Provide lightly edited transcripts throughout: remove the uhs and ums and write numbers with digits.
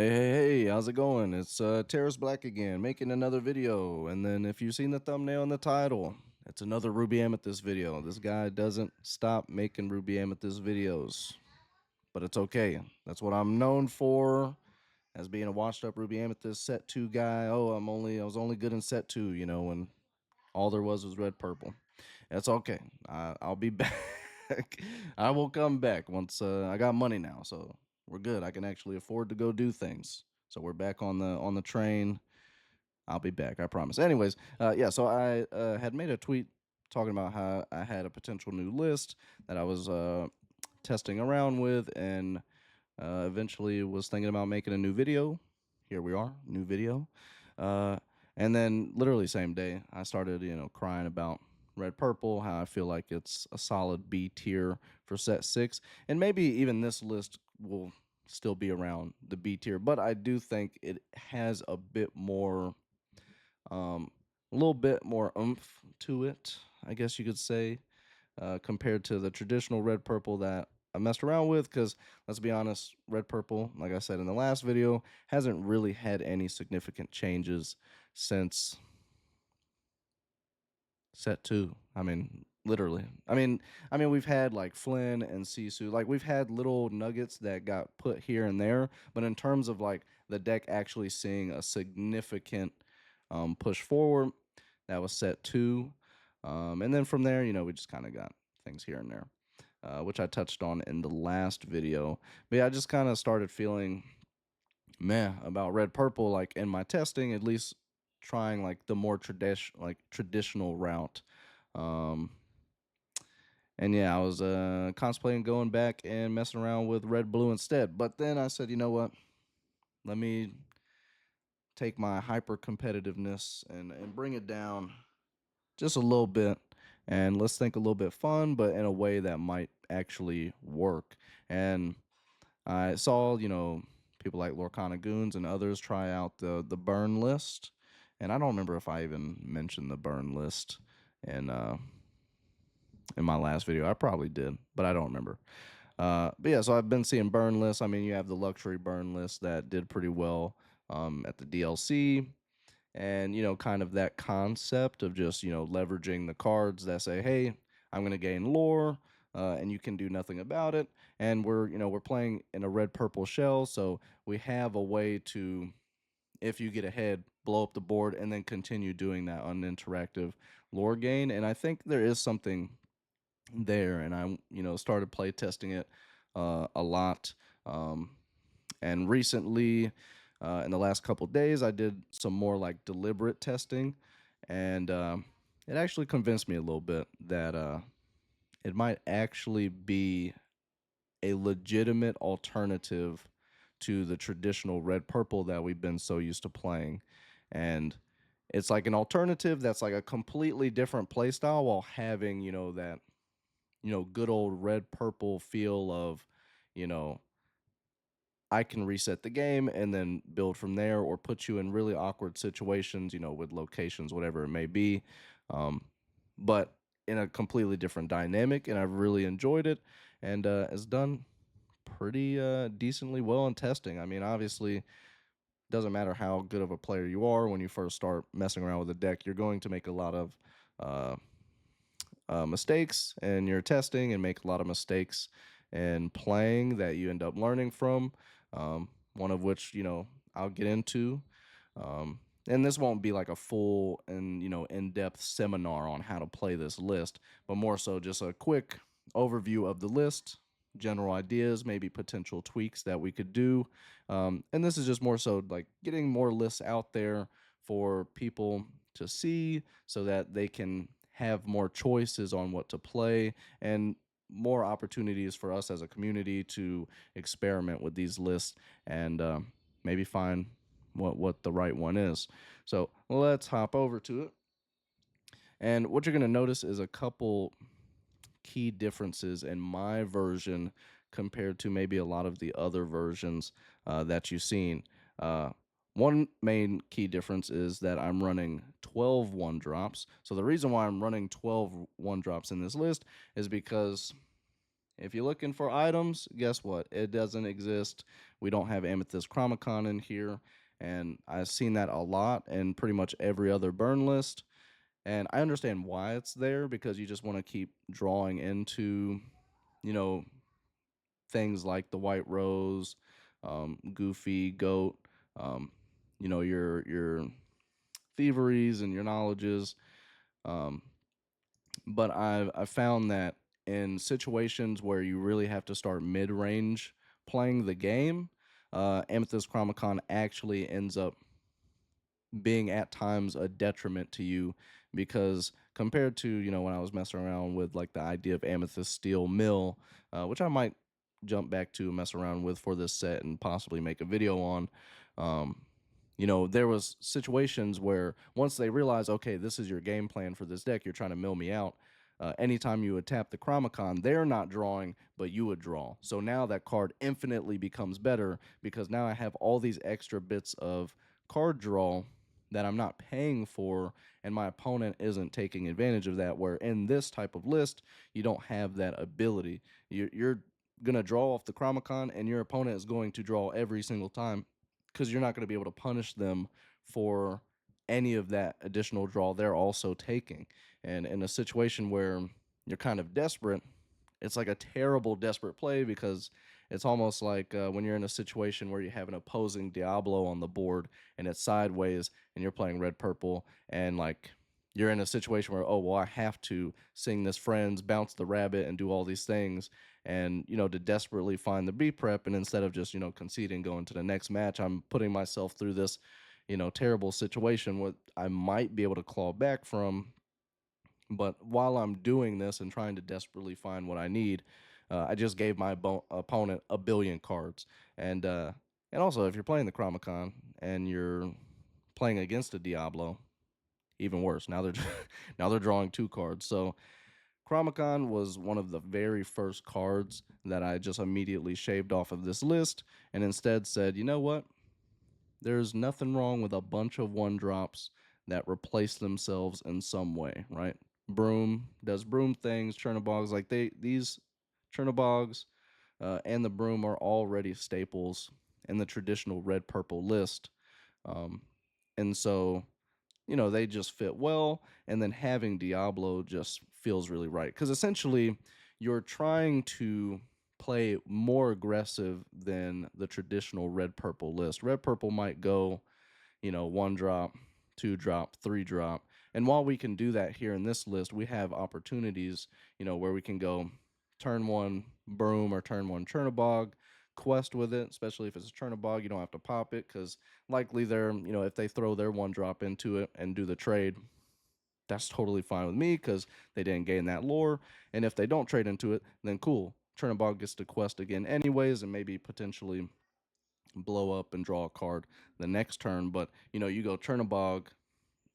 Hey, how's it going? It's Terrace Black again, making another video. And then if you've seen the thumbnail and the title, it's another Ruby Amethyst video. This guy doesn't stop making Ruby Amethyst videos, but it's okay. That's what I'm known for, as being a washed up Ruby Amethyst set 2 guy. Oh, I was only good in set 2, when all there was red purple. That's okay. I'll be back. I will come back once I got money now, so we're good. I can actually afford to go do things. So we're back on the train. I'll be back, I promise. Anyways, yeah. So I had made a tweet talking about how I had a potential new list that I was testing around with, and eventually was thinking about making a new video. Here we are, new video. Uh, and then literally same day, I started, crying about red purple, how I feel like it's a solid B tier for set 6. And maybe even this list will still be around the B tier, but I do think it has a little bit more oomph to it, I guess you could say, compared to the traditional red purple that I messed around with. Because let's be honest, red purple, like I said in the last video, hasn't really had any significant changes since set 2. I mean, literally. I mean, we've had like Flynn and Sisu. Like we've had little nuggets that got put here and there, but in terms of like the deck actually seeing a significant push forward, that was set 2. And then from there, we just kind of got things here and there, which I touched on in the last video. But yeah, I just kind of started feeling meh about red purple, like in my testing, at least trying like the more traditional route. Um, and yeah, I was contemplating going back and messing around with red blue instead. But then I said, you know what? Let me take my hyper competitiveness and bring it down just a little bit, and let's think a little bit fun, but in a way that might actually work. And I saw, people like Lorcana Goons and others try out the burn list, and I don't remember if I even mentioned the burn list in uh, in my last video. I probably did, but I don't remember. But yeah, so I've been seeing burn lists. I mean, you have the luxury burn list that did pretty well at the DLC, and kind of that concept of just leveraging the cards that say, hey, I'm going to gain lore, and you can do nothing about it. And we're playing in a red purple shell, so we have a way to, if you get ahead, blow up the board and then continue doing that uninteractive lore gain. And I think there is something there, and I started play testing it a lot. And recently, in the last couple days, I did some more like deliberate testing, and it actually convinced me a little bit that it might actually be a legitimate alternative to the traditional red purple that we've been so used to playing. And it's like an alternative that's like a completely different playstyle while having, that, good old red purple feel of, you know, I can reset the game and then build from there, or put you in really awkward situations, with locations, whatever it may be. But in a completely different dynamic, and I've really enjoyed it, and it's done pretty decently well in testing. I mean, obviously, doesn't matter how good of a player you are when you first start messing around with a deck, you're going to make a lot of uh, mistakes in your testing, and make a lot of mistakes in playing that you end up learning from. One of which, I'll get into. And this won't be like a full and, in-depth seminar on how to play this list, but more so just a quick overview of the list, general ideas, maybe potential tweaks that we could do. And this is just more so like getting more lists out there for people to see, so that they can have more choices on what to play, and more opportunities for us as a community to experiment with these lists, and maybe find what the right one is. So let's hop over to it. And what you're going to notice is a couple key differences in my version compared to maybe a lot of the other versions that you've seen. One main key difference is that I'm running 12 1-drops. So the reason why I'm running 12 1-drops in this list is because If you're looking for items, guess what? It doesn't exist. We don't have Amethyst Chromacon in here. And I've seen that a lot in pretty much every other burn list. And I understand why it's there because you just want to keep drawing into, you know, things like the White Rose, Goofy, Goat, um, your thieveries and your knowledges. Um, but I've found that in situations where you really have to start mid range playing the game, Amethyst Chromacon actually ends up being at times a detriment to you because compared to when I was messing around with like the idea of Amethyst Steel Mill, which I might jump back to mess around with for this set and possibly make a video on. um, there was situations where once they realize, okay, this is your game plan for this deck, you're trying to mill me out. Anytime you would tap the Chromacon, they're not drawing, but you would draw. So now that card infinitely becomes better because now I have all these extra bits of card draw that I'm not paying for, and my opponent isn't taking advantage of that. Where in this type of list, you don't have that ability. You're going to draw off the Chromacon, and your opponent is going to draw every single time because you're not going to be able to punish them for any of that additional draw they're also taking. And in a situation where you're kind of desperate, it's like a terrible desperate play because it's almost like when you're in a situation where you have an opposing Diablo on the board and it's sideways and you're playing red purple and like you're in a situation where, oh well, I have to sing this friends, bounce the rabbit, and do all these things, and to desperately find the B prep, and instead of just conceding going to the next match, I'm putting myself through this terrible situation what I might be able to claw back from. But while I'm doing this and trying to desperately find what I need, I just gave my opponent a billion cards. And also, if you're playing the Chromacon and you're playing against a Diablo, even worse. Now they're now they're drawing two cards. So Chromacon was one of the very first cards that I just immediately shaved off of this list and instead said, you know what? There's nothing wrong with a bunch of one drops that replace themselves in some way, right? Broom does broom things, Chernobogs, like these Chernobogs and the broom are already staples in the traditional red purple list. Um, and so, they just fit well. And then having Diablo just feels really right. Because essentially, you're trying to play more aggressive than the traditional red purple list. Red purple might go one drop, two drop, three drop. And while we can do that here in this list, we have opportunities, where we can go turn one broom or turn one Chernobog, quest with it, especially if it's a Chernobog, you don't have to pop it because likely they're, if they throw their one drop into it and do the trade, that's totally fine with me because they didn't gain that lore. And if they don't trade into it, then cool. Chernobog gets to quest again anyways and maybe potentially blow up and draw a card the next turn. But you go Chernobog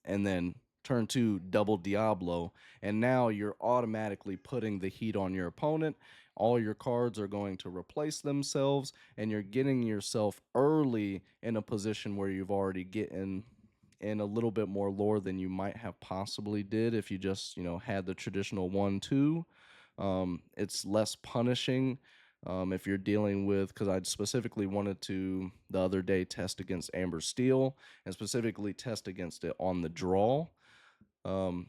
and then turn two double Diablo, and now you're automatically putting the heat on your opponent. All your cards are going to replace themselves, and you're getting yourself early in a position where you've already gotten in a little bit more lore than you might have possibly did if you just had the traditional 1-2. It's less punishing if you're dealing with, because I specifically wanted to the other day test against Amber Steel and specifically test against it on the draw. Um,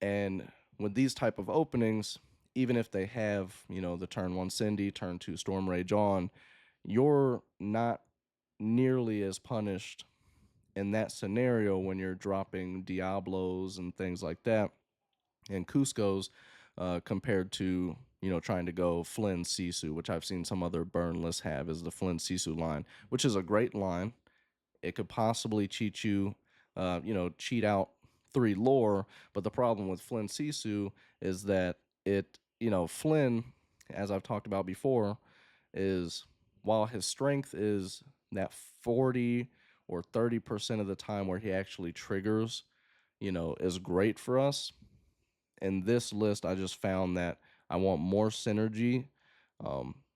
and with these type of openings, even if they have the turn one Cindy, turn two Storm Rage on, you're not nearly as punished in that scenario when you're dropping Diablos and things like that and Cusco's compared to trying to go Flynn Sisu, which I've seen some other burn lists have is the Flynn Sisu line, which is a great line. It could possibly cheat you, cheat out three lore, but the problem with Flynn Sisu is that Flynn, as I've talked about before, is while his strength is that 40 or 30% of the time where he actually triggers, is great for us. In this list, I just found that I want more synergy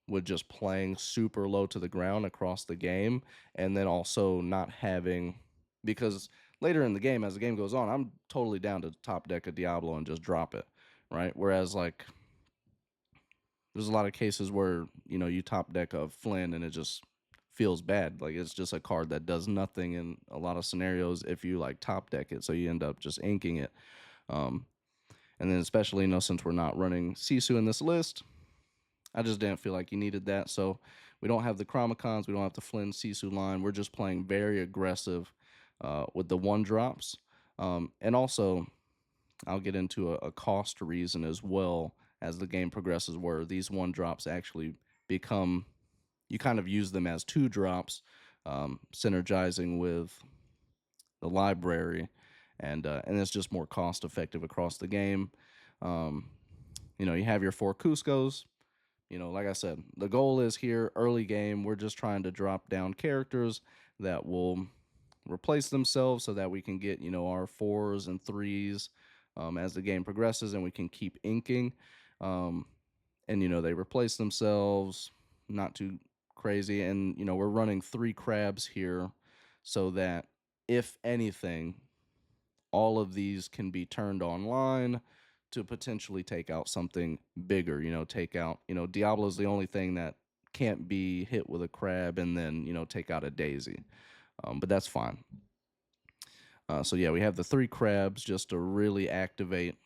with just playing super low to the ground across the game, and then also not having, because later in the game, as the game goes on, I'm totally down to top deck a Diablo and just drop it, right? Whereas like there's a lot of cases where you top deck a Flynn and it just feels bad. Like it's just a card that does nothing in a lot of scenarios if you like top deck it. So you end up just inking it. Um, and then especially since we're not running Sisu in this list, I just didn't feel like you needed that. So we don't have the Chromicons, we don't have the Flynn Sisu line. We're just playing very aggressive with the one drops. And also, I'll get into a cost reason as well as the game progresses, where these one drops actually become, you kind of use them as two drops, synergizing with the library, and it's just more cost effective across the game. Um, you have your four Cuscos. Like I said, the goal is here early game. We're just trying to drop down characters that will replace themselves so that we can get our fours and threes as the game progresses, and we can keep inking. Um, and they replace themselves, not too crazy. And we're running three crabs here, so that if anything, all of these can be turned online to potentially take out something bigger. Take out, Diablo's the only thing that can't be hit with a crab and then take out a daisy. But that's fine. So yeah, we have the three crabs just to really activate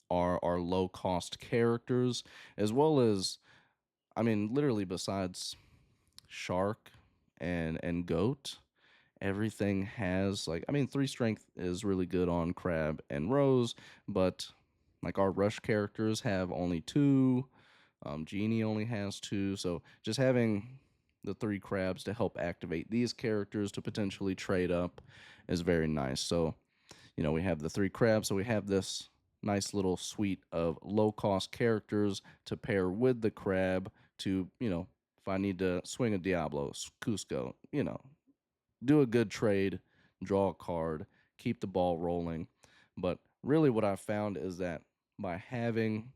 our low cost characters, as well as, I mean, literally besides shark and goat, everything has, like, I mean, three strength is really good on crab and rose, but like our rush characters have only two. Genie only has two, so just having the three crabs to help activate these characters to potentially trade up is very nice. So we have the three crabs, so we have this nice little suite of low cost characters to pair with the crab to, if I need to swing a Diablo, Cusco, do a good trade, draw a card, keep the ball rolling. But really, what I found is that by having,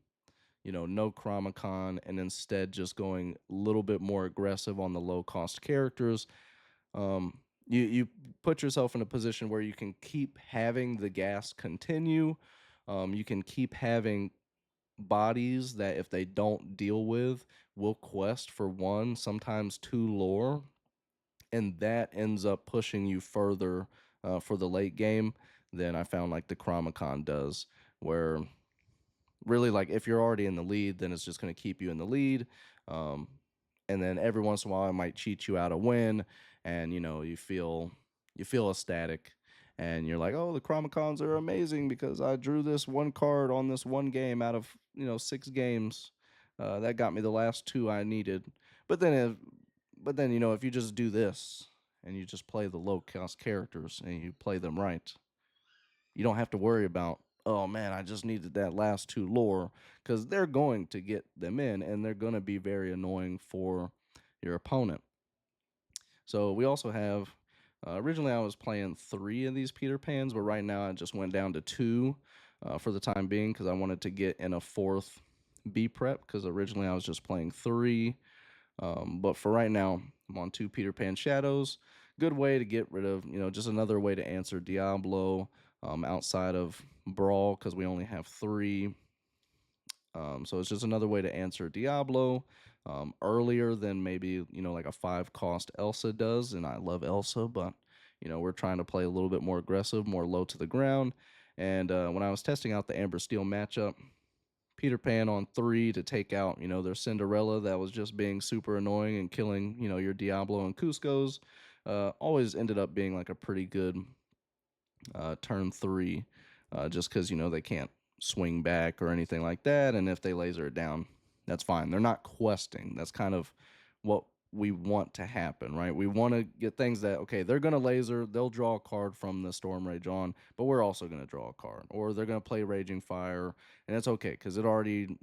no Chromicon and instead just going a little bit more aggressive on the low cost characters, you put yourself in a position where you can keep having the gas continue. You can keep having bodies that, if they don't deal with, will quest for one, sometimes two lore, and that ends up pushing you further for the late game than I found like the Chromicon does, where really, like, if you're already in the lead, then it's just going to keep you in the lead. Um, and then every once in a while, it might cheat you out a win, and you feel ecstatic, and you're like, oh, the Chromicons are amazing because I drew this one card on this one game out of 6 games. That got me the last two I needed. But then, if you just do this and you just play the low cost characters and you play them right, you don't have to worry about, oh man, I just needed that last two lore, because they're going to get them in and they're going to be very annoying for your opponent. So we also have, originally I was playing 3 of these Peter Pans, but right now I just went down to 2 for the time being, because I wanted to get in a 4th B prep, because originally I was just playing 3. But for right now, I'm on 2 Peter Pan Shadows. Good way to get rid of, just another way to answer Diablo outside of Brawl, because we only have 3. So it's just another way to answer Diablo earlier than maybe, like a 5 cost Elsa does. And I love Elsa, but, we're trying to play a little bit more aggressive, more low to the ground. And when I was testing out the Amber Steel matchup, Peter Pan on 3 to take out, their Cinderella that was just being super annoying and killing, your Diablo and Cusco's, always ended up being like a pretty good turn 3, just because, they can't swing back or anything like that. And if they laser it down, that's fine. They're not questing. That's kind of what we want to happen, right? We want to get things that, okay, they're going to laser, they'll draw a card from the Storm Rage on, but we're also going to draw a card. Or they're going to play Raging Fire, and it's okay because it already,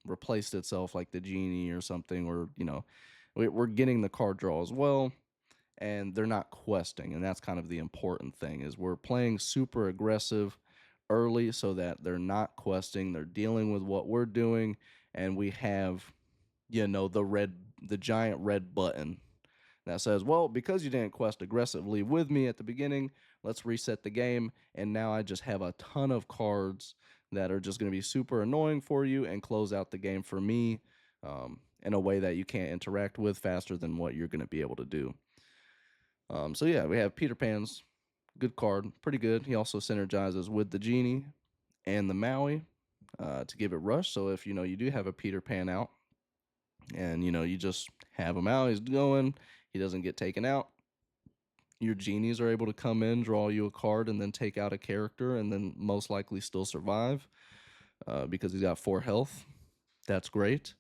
replaced itself like the Genie or something, or, we're getting the card draw as well, and they're not questing. And that's kind of the important thing, is we're playing super aggressive early so that they're not questing, they're dealing with what we're doing, and we have, the giant red button that says, well, because you didn't quest aggressively with me at the beginning, let's reset the game. And now I just have a ton of cards that are just going to be super annoying for you and close out the game for me in a way that you can't interact with faster than what you're going to be able to do. So yeah, we have Peter Pan's good card, pretty good. He also synergizes with the genie and the Maui to give it rush. So if you do have a Peter Pan out, and you just have him out, he's going, he doesn't get taken out. Your genies are able to come in, draw you a card, and then take out a character, and then most likely still survive because he's got 4 health. That's great.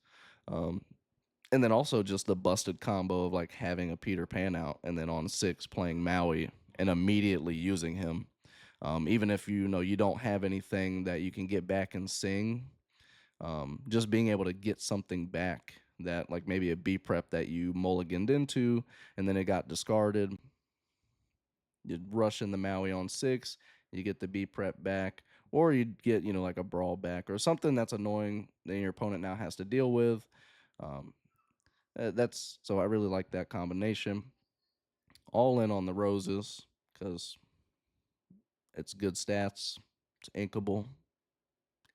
Um, and then also just the busted combo of like having a Peter Pan out and then on 6 playing Maui and immediately using him. Even if you don't have anything that you can get back and sing, just being able to get something back that like maybe a B prep that you mulliganed into and then it got discarded. You rush in the Maui on 6, you get the B prep back, or you get like a brawl back or something that's annoying that your opponent now has to deal with. Um, that's so I really like that combination. All in on the roses because it's good stats. It's inkable.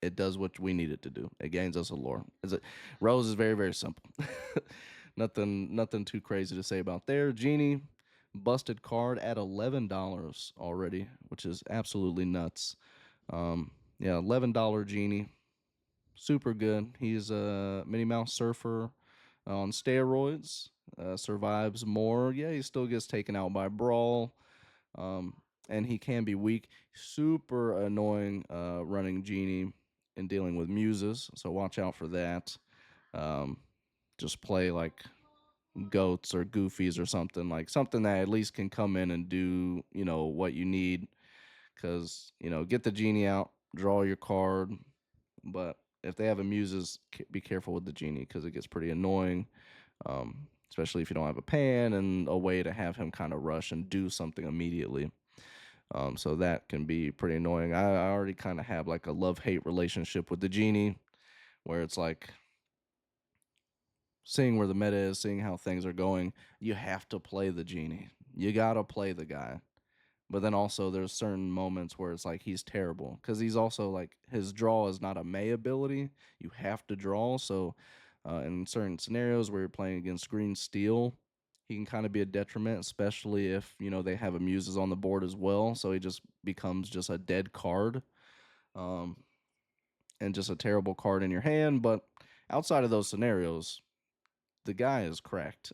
It does what we need it to do. It gains us a lore. Rose is very, very simple. Nothing too crazy to say about there. Genie, busted card at $11 already, which is absolutely nuts. Yeah, $11 Genie, super good. He's a Minnie Mouse surfer on steroids. Survives more. Yeah, he still gets taken out by brawl. Um, and he can be weak. Super annoying running Genie and dealing with muses, so watch out for that. Um, just play like goats or goofies or something that at least can come in and do what you need. Because get the genie out, draw your card, but if they have a muses, be careful with the genie because it gets pretty annoying. Especially if you don't have a pan and a way to have him kind of rush and do something immediately. So that can be pretty annoying. I already kind of have like a love-hate relationship with the genie, where it's like seeing where the meta is, seeing how things are going. You have to play the genie. You gotta play the guy. But then also there's certain moments where it's like he's terrible because he's also like his draw is not a May ability. You have to draw. So in certain scenarios where you're playing against green steel, he can kind of be a detriment, especially if they have a muses on the board as well. So he just becomes just a dead card, um, and just a terrible card in your hand. But outside of those scenarios, the guy is cracked.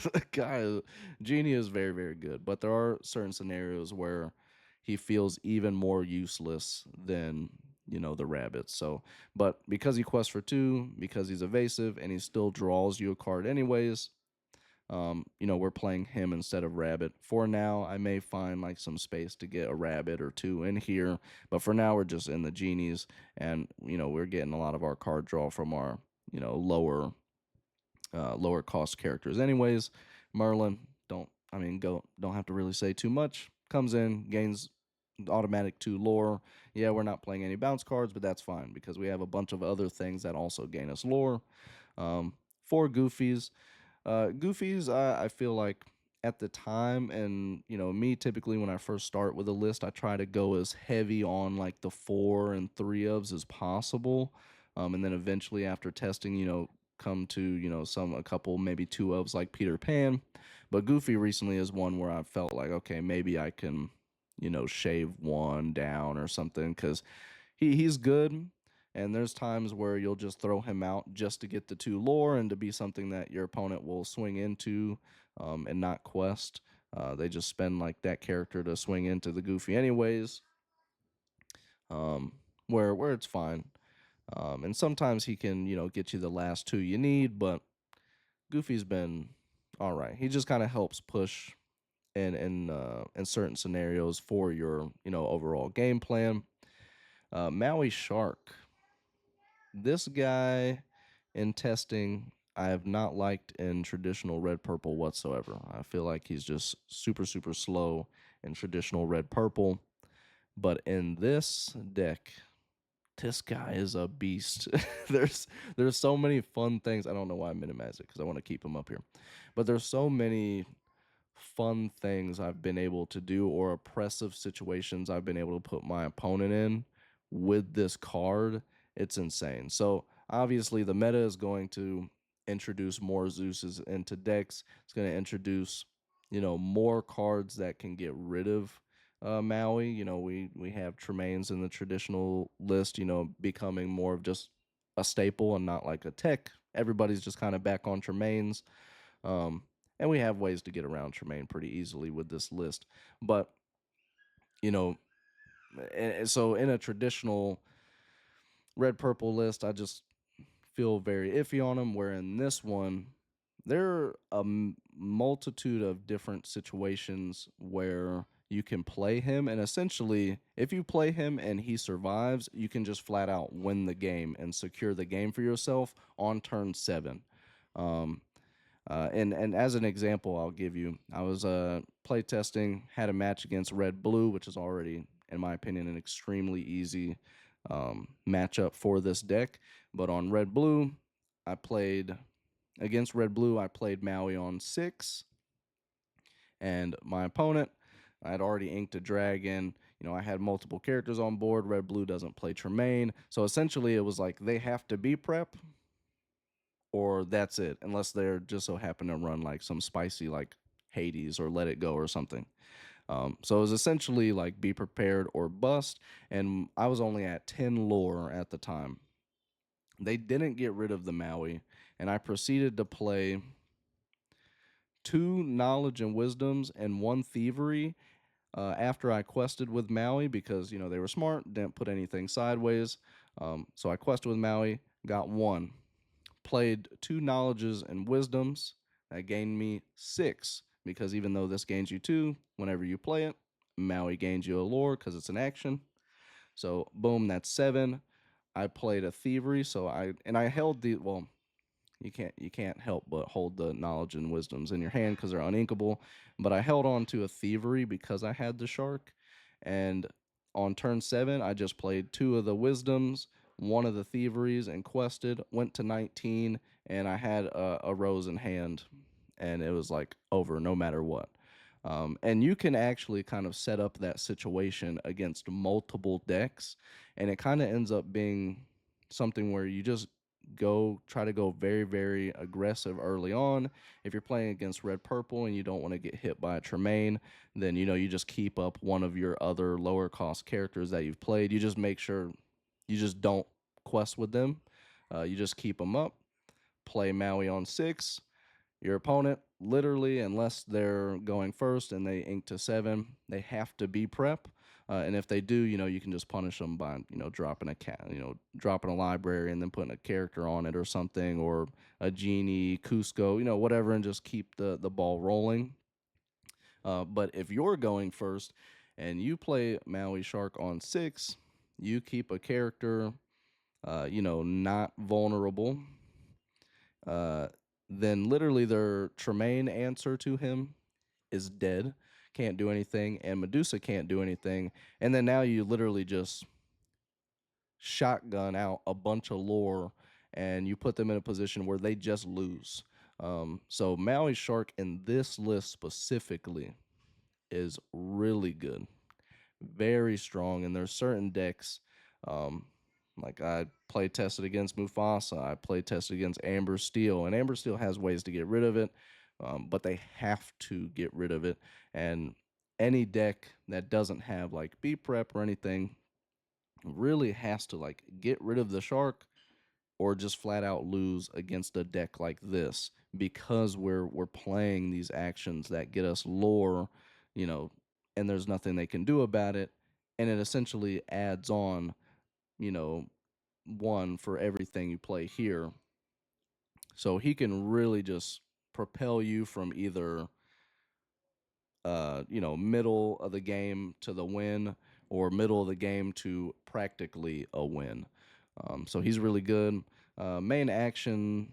The guy, Genie is very, very good. But there are certain scenarios where he feels even more useless than the rabbits. So, but because he quests for 2, because he's evasive, and he still draws you a card anyways. We're playing him instead of rabbit. For now, I may find like some space to get a rabbit or 2 in here, but for now we're just in the genies, and we're getting a lot of our card draw from our lower cost characters. Anyways, Merlin, don't have to really say too much. Comes in, gains automatic 2 lore. Yeah, we're not playing any bounce cards, but that's fine because we have a bunch of other things that also gain us lore. 4 goofies. Goofies, I feel like at the time, and me typically when I first start with a list, I try to go as heavy on like the 4 and 3 ofs as possible, and then eventually after testing, come to a couple maybe 2 ofs like Peter Pan. But Goofy recently is one where I felt like okay, maybe I can shave 1 down or something because he's good. And there's times where you'll just throw him out just to get the 2 lore and to be something that your opponent will swing into, and not quest. They just spend like that character to swing into the Goofy anyways, um, where it's fine. And sometimes he can get you the last 2 you need, but Goofy's been all right. He just kind of helps push in certain scenarios for your overall game plan. Maui-Shark. This guy in testing, I have not liked in traditional red purple whatsoever. I feel like he's just super, super slow in traditional red purple. But in this deck, this guy is a beast. there's so many fun things. I don't know why I minimize it because I want to keep him up here. But there's so many fun things I've been able to do or oppressive situations I've been able to put my opponent in with this card, it's insane. So obviously the meta is going to introduce more Zeus's into decks. It's going to introduce, more cards that can get rid of Maui. We have Tremaines in the traditional list, becoming more of just a staple and not like a tech. Everybody's just kind of back on Tremaines. Um, and we have ways to get around Tremaine pretty easily with this list. But, you know, so in a traditional red purple list, I just feel very iffy on them. Where in this one, there are multitude of different situations where you can play him, and essentially, if you play him and he survives, you can just flat out win the game and secure the game for yourself on turn 7. Um, and as an example, I'll give you, I was play testing, had a match against Red Blue, which is already, in my opinion, an extremely easy matchup for this deck. But on Red Blue, I played against Red Blue. I played Maui on 6, and my opponent, I had already inked a dragon. I had multiple characters on board. Red Blue doesn't play Tremaine, so essentially it was like they have to be prep or that's it, unless they're just so happen to run like some spicy like Hades or Let It Go or something. So it was essentially like be prepared or bust, and I was only at 10 lore at the time. They didn't get rid of the Maui, and I proceeded to play 2 knowledge and wisdoms and 1 thievery after I quested with Maui because they were smart, didn't put anything sideways. So I quested with Maui, got 1. Played 2 knowledges and wisdoms. That gained me 6 because even though this gains you 2, whenever you play it, Maui gains you a lore because it's an action. So boom, that's 7. I played a thievery, so I held the you can't help but hold the knowledge and wisdoms in your hand because they're uninkable. But I held on to a thievery because I had the shark, and on turn 7, I just played 2 of the wisdoms, 1 of the thieveries, and quested. Went to 19, and I had a rose in hand, and it was like over no matter what. And you can actually kind of set up that situation against multiple decks, and it kind of ends up being something where you just try to go very, very aggressive early on. If you're playing against red purple and you don't want to get hit by a Tremaine, then you just keep up one of your other lower cost characters that you've played. You just make sure you just don't quest with them. You just keep them up. Play Maui on 6. Your opponent, literally, unless they're going first and they ink to 7, they have to be prep. And if they do, you can just punish them by, dropping a cat, dropping a library and then putting a character on it or something, or a genie, Cusco, whatever, and just keep the ball rolling. But if you're going first and you play Maui-Shark on 6, you keep a character, not vulnerable. Then literally their Tremaine answer to him is dead, can't do anything, and Medusa can't do anything. And then now you literally just shotgun out a bunch of lore and you put them in a position where they just lose. So Maui Shark in this list specifically is really good, very strong, and there's certain decks. Like I play tested against Mufasa, I play tested against Amber Steel, and Amber Steel has ways to get rid of it, but they have to get rid of it. And any deck that doesn't have like B prep or anything really has to like get rid of the shark or just flat out lose against a deck like this because we're playing these actions that get us lore, you know, and there's nothing they can do about it, and it essentially adds on, you know, 1 for everything you play here. So he can really just propel you from either middle of the game to the win or middle of the game to practically a win. So he's really good. Main action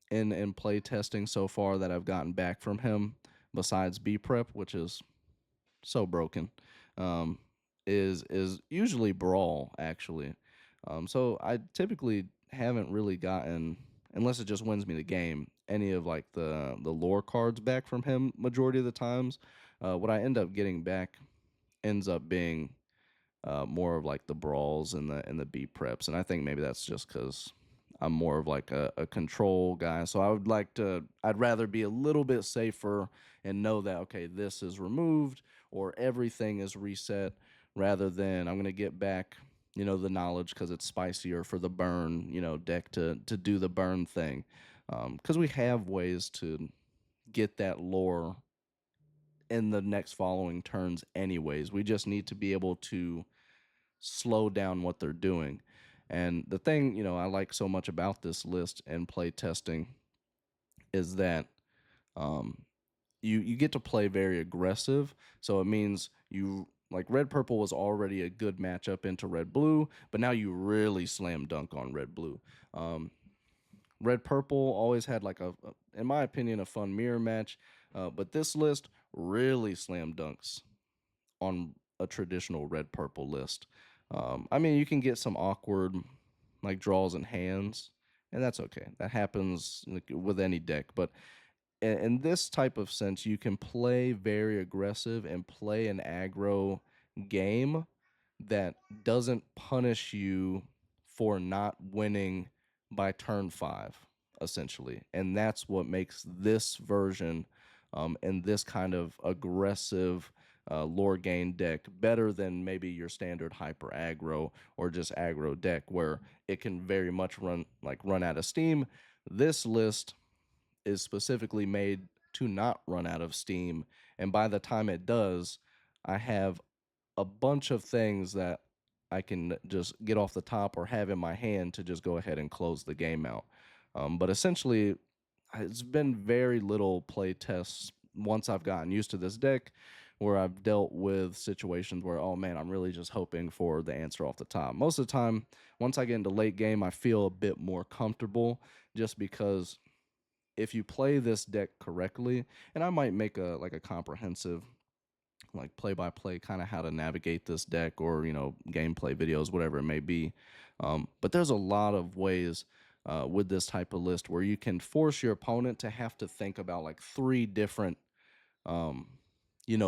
in play testing so far that I've gotten back from him, besides B prep, which is so broken, um, is usually brawl actually. So I typically haven't really gotten, unless it just wins me the game, any of like the lore cards back from him majority of the times. What I end up getting back ends up being more of like the brawls and the beat preps, and I think maybe that's just because I'm more of like a control guy. So I'd rather be a little bit safer and know that okay, this is removed or everything is reset, rather than I'm gonna get back, the knowledge because it's spicier for the burn, deck to do the burn thing, because we have ways to get that lore in the next following turns anyways. We just need to be able to slow down what they're doing. And the thing, I like so much about this list and play testing is that um, you get to play very aggressive. So it means you like red purple was already a good matchup into red blue, but now you really slam dunk on red blue. Um, red purple always had like in my opinion, a fun mirror match, but this list really slam dunks on a traditional red purple list. I mean, you can get some awkward like draws and hands, and that's okay. That happens like, with any deck. But in this type of sense, you can play very aggressive and play an aggro game that doesn't punish you for not winning by turn five, essentially. And that's what makes this version and this kind of aggressive lore gain deck better than maybe your standard hyper aggro or just aggro deck where it can very much run out of steam. This list is specifically made to not run out of steam, and by the time it does, I have a bunch of things that I can just get off the top or have in my hand to just go ahead and close the game out. But essentially, it's been very little play tests once I've gotten used to this deck where I've dealt with situations where, oh man, I'm really just hoping for the answer off the top. Most of the time, once I get into late game, I feel a bit more comfortable just because if you play this deck correctly, and I might make a comprehensive like play by play kind of how to navigate this deck or gameplay videos, whatever it may be. But there's a lot of ways with this type of list where you can force your opponent to have to think about like three different um,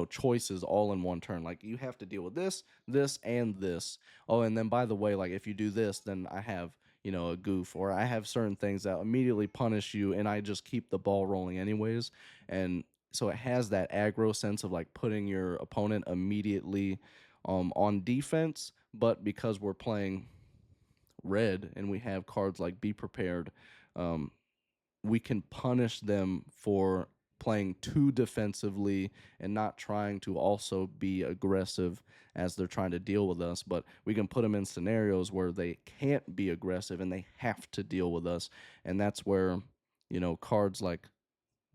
choices all in one turn. Like you have to deal with this, this, and this. Oh, and then by the way, like if you do this, then I have, a goof, or I have certain things that immediately punish you, and I just keep the ball rolling anyways. And so it has that aggro sense of like putting your opponent immediately on defense. But because we're playing red and we have cards like Be Prepared, um, we can punish them for playing too defensively and not trying to also be aggressive as they're trying to deal with us. But we can put them in scenarios where they can't be aggressive and they have to deal with us. And that's where, cards like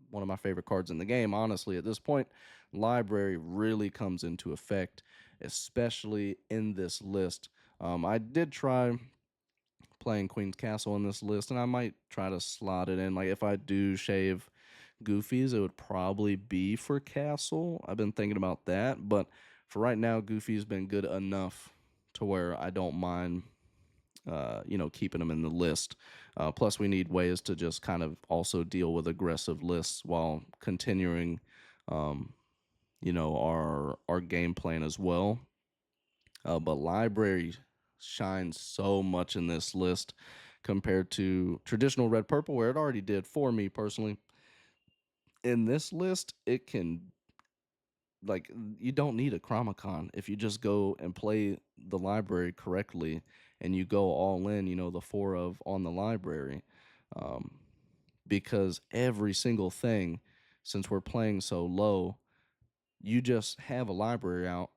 one of my favorite cards in the game, honestly, at this point, Library really comes into effect, especially in this list. I did try playing Queen's Castle in this list, and I might try to slot it in. Like if I do shave Goofy's, it would probably be for Castle. I've been thinking about that, but for right now, Goofy's been good enough to where I don't mind, keeping them in the list. Plus, we need ways to just kind of also deal with aggressive lists while continuing, um, our game plan as well. But Library shines so much in this list compared to traditional red purple, where it already did for me personally. In this list, it can like you don't need a Chromacon if you just go and play the library correctly and you go all in, the four of on the library. Um, because every single thing, since we're playing so low, you just have a library out.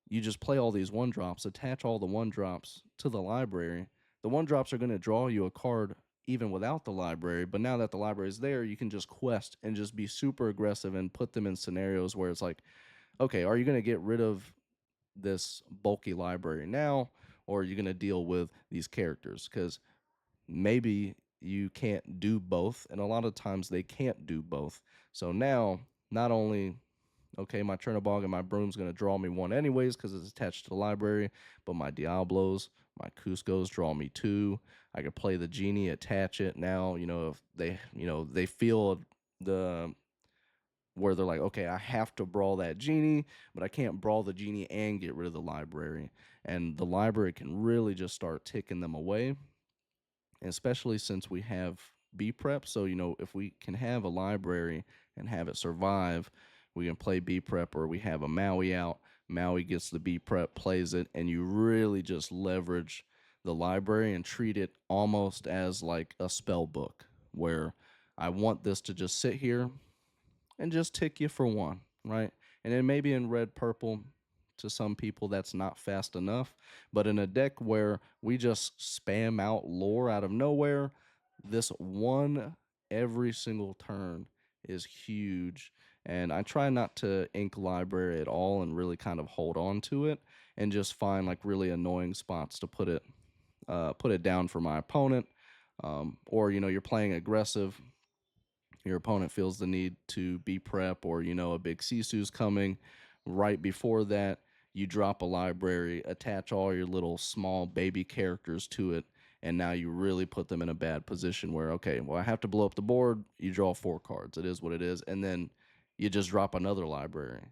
You just play all these one drops, attach all the one drops to the library. The one drops are going to draw you a card even without the library. But now that the library is there, you can just quest and just be super aggressive and put them in scenarios where it's like, okay, are you going to get rid of this bulky library now, or are you going to deal with these characters? Because maybe you can't do both, and a lot of times they can't do both. So now, not only okay, my Chernobog and my Broom's going to draw me one anyways because it's attached to the library, but my Diablos, my Cuscos draw me two. I could play the Genie, attach it now. If they feel the where they're like, okay, I have to brawl that genie, but I can't brawl the genie and get rid of the library. And the library can really just start ticking them away, especially since we have B prep. So, if we can have a library and have it survive, we can play B prep, or we have a Maui out. Maui gets the B prep, plays it, and you really just leverage the library and treat it almost as like a spell book where I want this to just sit here and just tick you for one, right? And then maybe in red purple, to some people that's not fast enough. But in a deck where we just spam out lore out of nowhere, this one every single turn is huge. And I try not to ink library at all and really kind of hold on to it and just find like really annoying spots to put it down for my opponent. Or you're playing aggressive, your opponent feels the need to be prep, or a big Sisu's coming right before that, you drop a library, attach all your little small baby characters to it, and now you really put them in a bad position where, okay, well, I have to blow up the board. You draw 4 cards, it is what it is, and then you just drop another library,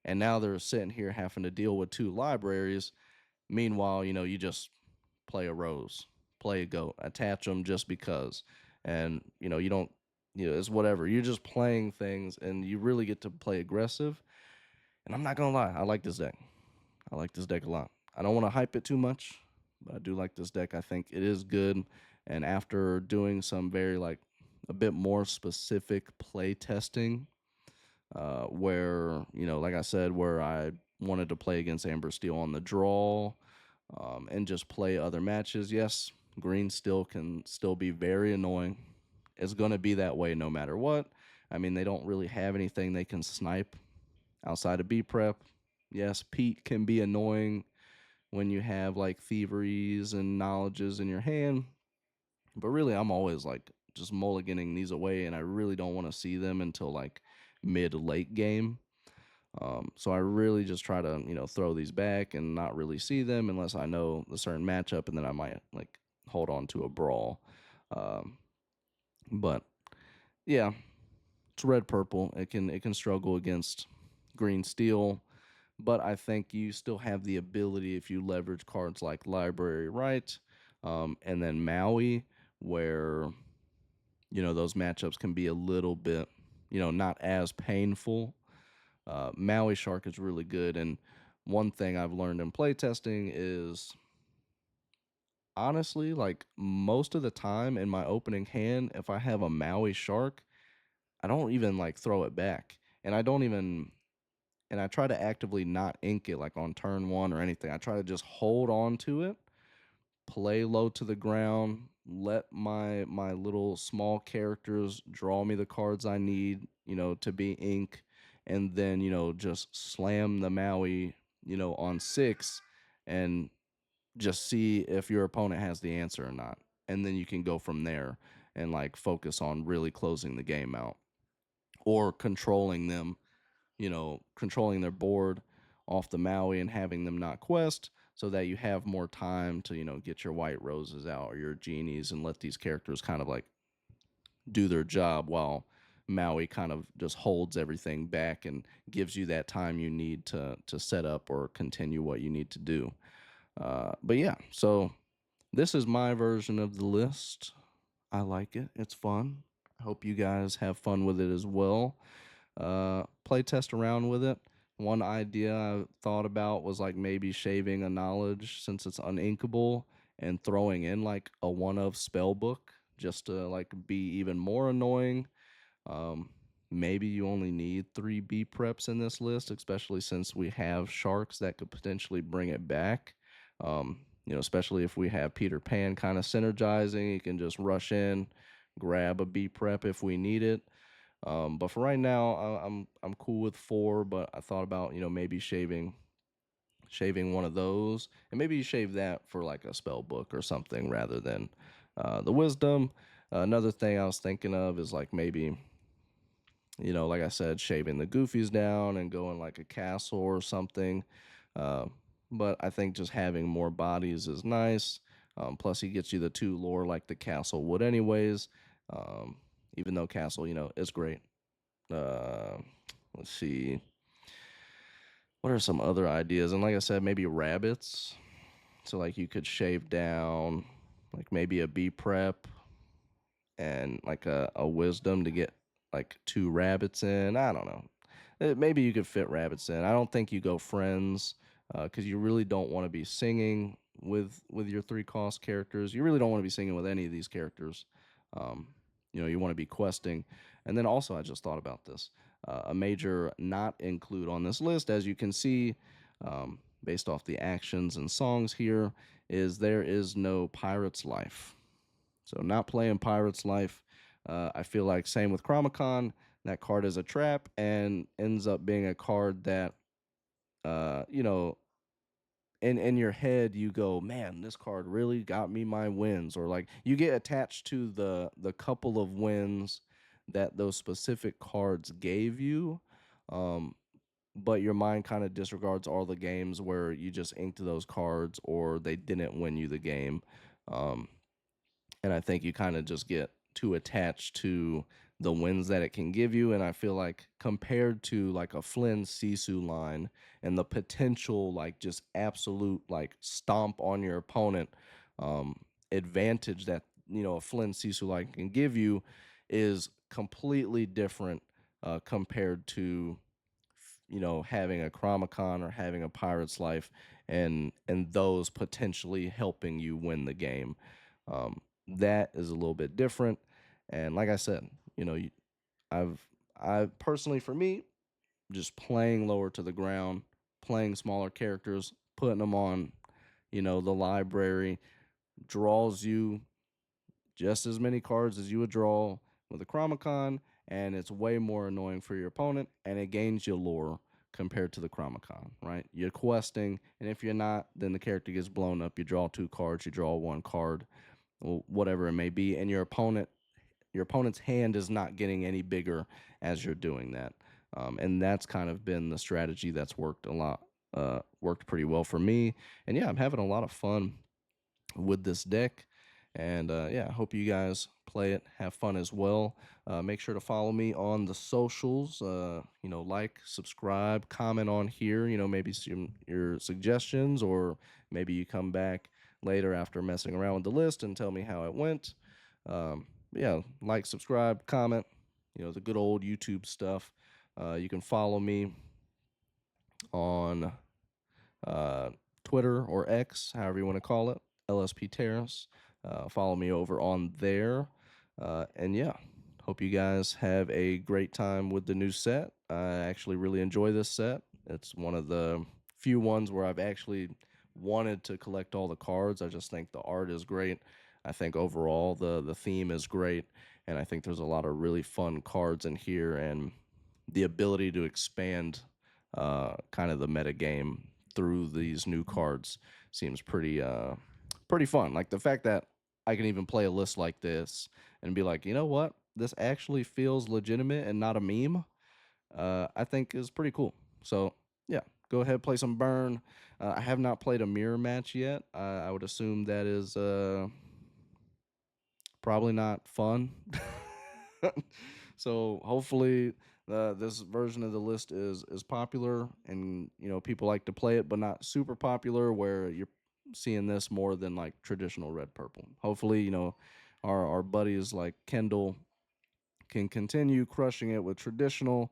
and now they're sitting here having to deal with 2 libraries. Meanwhile, you just play a rose, play a goat, attach them just because. And, you don't, it's whatever. You're just playing things and you really get to play aggressive. And I'm not going to lie, I like this deck. I like this deck a lot. I don't want to hype it too much, but I do like this deck. I think it is good. And after doing some very, like, a bit more specific play testing, where, like I said, where I wanted to play against Amber Steel on the draw, and just play other matches. Yes, green still can still be very annoying. It's going to be that way no matter what. I mean, they don't really have anything they can snipe outside of B prep. Yes, Pete can be annoying when you have like thieveries and knowledges in your hand, but really, I'm always like just mulliganing these away, and I really don't want to see them until like mid late game. So I really just try to, throw these back and not really see them unless I know the certain matchup, and then I might like hold on to a brawl. Um, but yeah, it's red purple. It can struggle against green steel, but I think you still have the ability if you leverage cards like library right, and then Maui, where those matchups can be a little bit not as painful. Maui-Shark is really good, and one thing I've learned in playtesting is honestly, like most of the time in my opening hand, if I have a Maui-Shark, I don't even like throw it back, and I try to actively not ink it like on turn one or anything. I try to just hold on to it, play low to the ground, let my little small characters draw me the cards I need, to be ink, and then, just slam the Maui, on 6 and just see if your opponent has the answer or not. And then you can go from there and like focus on really closing the game out or controlling their board off the Maui and having them not quest so that you have more time to, get your white roses out or your genies and let these characters kind of like do their job while Maui kind of just holds everything back and gives you that time you need to set up or continue what you need to do. But yeah, so this is my version of the list. I like it. It's fun. I hope you guys have fun with it as well. Play test around with it. One idea I thought about was like maybe shaving a knowledge since it's uninkable and throwing in like a one of spell book just to like be even more annoying. Um, Maybe you only need 3 B preps in this list, especially since we have sharks that could potentially bring it back. Especially if we have Peter Pan kind of synergizing, you can just rush in, grab a B prep if we need it. But for right now, I'm cool with 4. But I thought about maybe shaving one of those, and maybe you shave that for like a spell book or something rather than the wisdom. Another thing I was thinking of is like maybe like I said, shaving the goofies down and going like a castle or something. Uh, but I think just having more bodies is nice. Plus, he gets you the 2 lore like the castle would, anyways. Um, Even though castle, is great. Uh, Let's see. What are some other ideas? And like I said, maybe rabbits. So like you could shave down like maybe a B prep and like a wisdom to get like two rabbits in. I don't know. Maybe you could fit rabbits in. I don't think you go friends because you really don't want to be singing with your three cost characters. You really don't want to be singing with any of these characters. Um, you want to be questing. And then also, I just thought about this. A major not include on this list, as you can see, based off the actions and songs here, is there is no pirate's life. So not playing Pirate's Life. I feel like same with Chromacon. That card is a trap and ends up being a card that uh, you know, in your head you go, man, this card really got me my wins, or like you get attached to the couple of wins that those specific cards gave you. Um, but your mind kind of disregards all the games where you just inked those cards or they didn't win you the game. Um, and I think you kind of just get too attached to the wins that it can give you. And I feel like compared to like a Flynn Sisu line and the potential like just absolute like stomp on your opponent um, advantage that a Flynn Sisu line can give you is completely different compared to having a Chromacon or having a Pirate's Life and those potentially helping you win the game. Um, that is a little bit different. And like I said, I've I personally for me just playing lower to the ground, playing smaller characters, putting them on, the library draws you just as many cards as you would draw with a Chromacon, and it's way more annoying for your opponent, and it gains you lore compared to the Chromacon, right? You're questing, and if you're not, then the character gets blown up. You draw two cards, you draw one card, whatever it may be, and your opponent's hand is not getting any bigger as you're doing that. And that's kind of been the strategy that's worked a lot, worked pretty well for me. And yeah, I'm having a lot of fun with this deck. And yeah, I hope you guys play it, have fun as well. Make sure to follow me on the socials. Like, subscribe, comment on here. Maybe some your suggestions, or maybe you come back later after messing around with the list and tell me how it went. Yeah, like, subscribe, comment. The good old YouTube stuff. You can follow me on uh, Twitter or X, however you want to call it, LSP Terrace. Follow me over on there. And yeah, hope you guys have a great time with the new set. I actually really enjoy this set. It's one of the few ones where I've actually wanted to collect all the cards. I just think the art is great. I think overall the theme is great, and I think there's a lot of really fun cards in here, and the ability to expand kind of the meta game through these new cards seems pretty fun. Like the fact that I can even play a list like this and be like, you know what, this actually feels legitimate and not a meme. I think is pretty cool. So yeah, go ahead, play some Burn. I have not played a mirror match yet. I would assume that is probably not fun. So hopefully this version of the list is popular, and people like to play it, but not super popular where you're seeing this more than like traditional red purple. Hopefully, our buddies like Kendall can continue crushing it with traditional,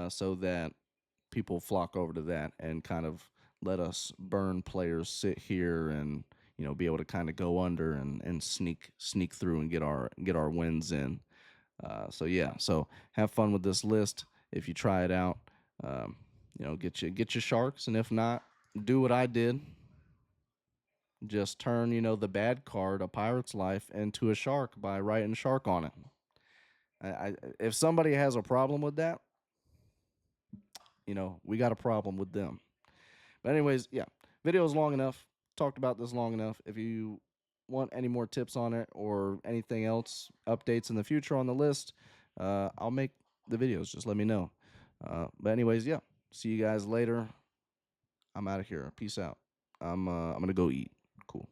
so that people flock over to that and kind of let us Burn players sit here and be able to kind of go under and sneak through and get our wins in. So yeah, so have fun with this list if you try it out. Get your sharks, and if not, do what I did. Just turn the bad card, a pirate's life, into a shark by writing shark on it. If somebody has a problem with that, we got a problem with them. But anyways, yeah, video's long enough. Talked about this long enough. If you want any more tips on it or anything else, updates in the future on the list, I'll make the videos. Just let me know. But anyways, yeah, see you guys later. I'm out of here. Peace out. I'm gonna go eat. Cool.